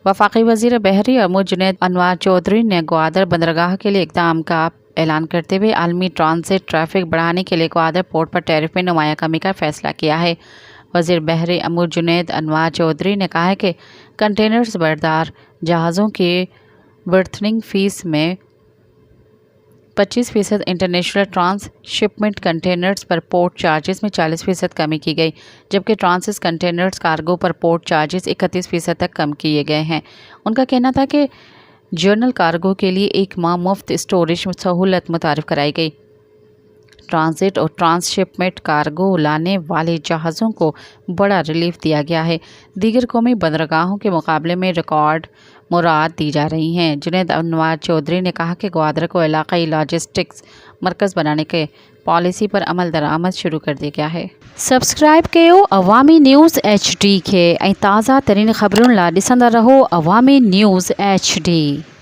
वफाकी वज़ीर बहरी अमूर जुनैद अनवार चौधरी ने ग्वादर बंदरगाह के लिए इक़दाम का ऐलान करते हुए आलमी ट्रांसिट ट्रैफिक बढ़ाने के लिए ग्वादर पोर्ट पर टैरिफ में नुमाया कमी का फैसला किया है। वज़ीर बहरी अमूर जुनैद अनवार चौधरी ने कहा है कि कंटेनर्स बरदार जहाज़ों की बर्थनिंग फ़ीस में 25% इंटरनेशनल ट्रांसशिपमेंट कंटेनर्स पर पोर्ट चार्जेस में 40% कमी की गई, जबकि ट्रांसिट कंटेनर्स कार्गो पर पोर्ट चार्जेस 31% तक कम किए गए हैं। उनका कहना था कि जर्नल कार्गो के लिए 1 माह मुफ्त स्टोरेज सहूलत मुतारिफ कराई गई। ट्रांजिट और ट्रांसशिपमेंट कार्गो लाने वाले जहाज़ों को बड़ा रिलीफ दिया गया है। दीगर कौमी बंदरगाहों के मुकाबले में रिकॉर्ड मुराद दी जा रही हैं। जुनैद अनवार चौधरी ने कहा कि ग्वादर को इलाकाई लॉजिस्टिक्स मरकज़ बनाने के पॉलिसी पर अमल दरामद शुरू कर दिया गया है। सब्सक्राइब कयो अवामी न्यूज़ HD के ऐं ताज़ा तरीन ख़बरुनि लाइ ॾिसंदा रहो अवामी न्यूज़ HD।